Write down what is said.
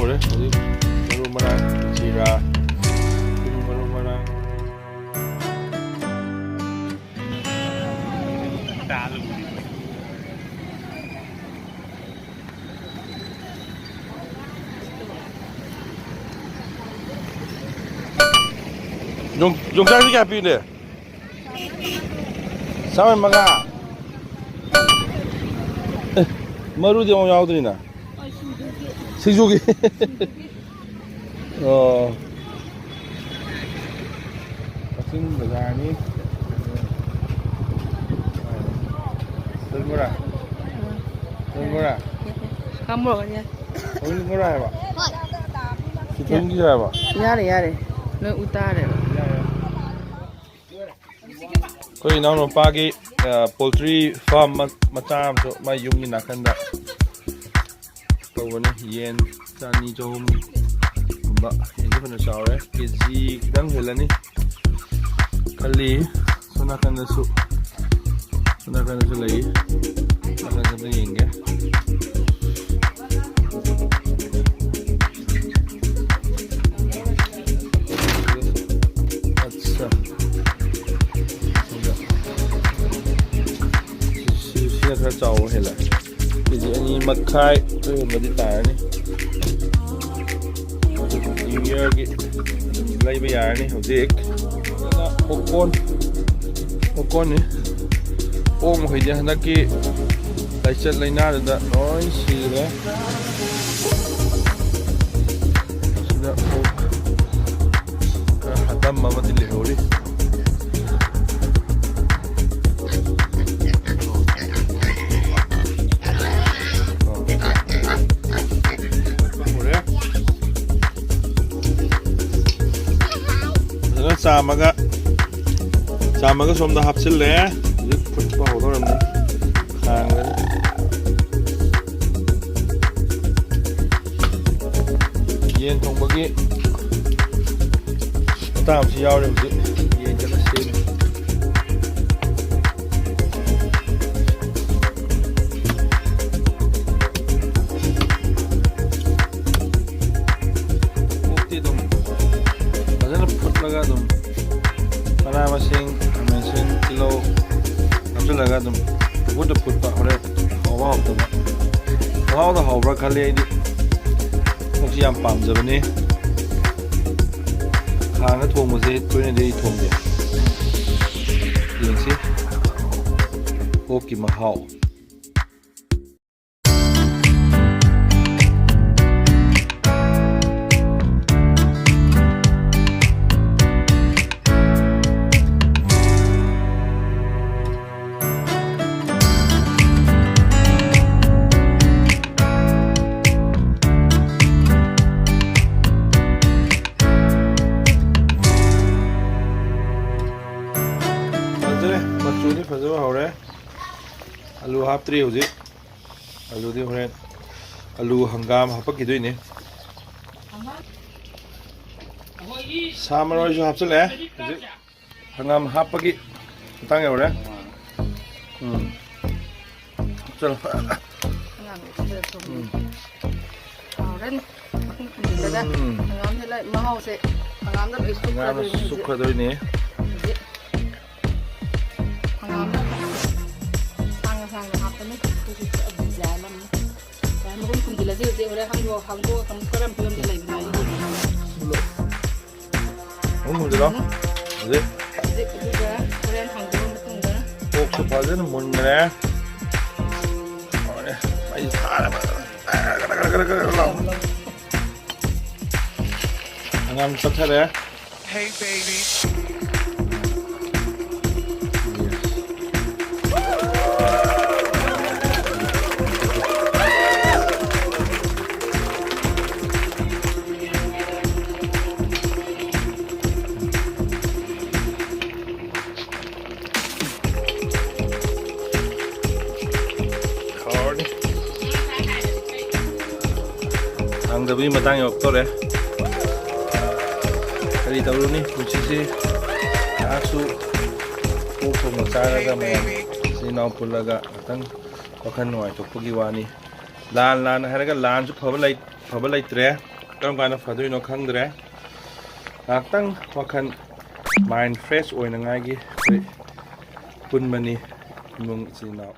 ꯍꯧꯔꯦ ꯍꯧꯖꯤꯛ ꯃꯔꯨ ꯃꯔꯥꯡ ꯖꯤꯔꯥ ꯃꯔꯨ ꯃꯔꯥꯡ 용장이 값이네. 3,000,000. 머루디 오늘 나오더니나. 시조기. 같은 거자니. 들고라. 들고라. 까먹었냐? 들고라 해봐. 들기라 해봐. 야래. 너 우따래. कोई ना उन पागे पोल्ट्री फार्म मचाम तो मैं यूं ना कंदा तो वने येन चानी जोम बा ये तो बना चावरे केजी कितन हेलनी कली सुना कंदा सु लगी अगर कंदा येंगे खरा चाव हेला केजी अनी मखाई तो मदी तारनी न्यू ईयर की लाइब यारनी हौजिक ओकोन ने ओम होइदे हनकी लाइचत लाइनादा नोय सिरे सिदा ओक हतम ममति लेहोरी चामगा सोमदा हापसिल्ले जिक फुटपा होदोरमने खांगन येन थोंबगी तामसि यावरे हुजि येन जला सेम ओक्ति दम बजन फुटलगा दम mana masing kilo ambil lagi tuh udah put pak oleh hawa tuh hawa tuh hawa kali ini masih yang pam jadi nih karena tuh masih tuh ini dari tuh dia yang sih oke mahal मचूनी फजवा हो रहा है आलू हापत्री हो जी आलू दी हो रहे आलू हंगाम हापक की दोई ने सामरों जो हापचल है हंगाम हापक की तांगे हो रहा है चलो हंगाम सुख दोई ने 문제다. 이제 꼭지 빠지는 문제네. 많이 살아. 그냥 쳤다래. Hey baby. Tapi matang yok to le kali tahu nih kunci sih asu upo macara ga may sinaw pulaga atang pakan nuai to pagi wani lan haraga lan su phabalai tre ꯀꯔꯝ ꯀꯥꯟꯗ ꯐꯗꯣꯏꯅꯣ ꯈꯪꯗ꯭ꯔꯦ ꯉꯥꯏꯍꯥꯛꯇꯪ ꯋꯥꯈꯜ mind fresh ꯑꯣꯏꯅꯉꯥꯏꯒꯤ ꯑꯩꯈꯣꯏ ꯄꯨꯟꯕꯅꯤ ꯏꯃꯨꯡ ꯏꯆꯤꯟ ꯏꯅꯥꯎ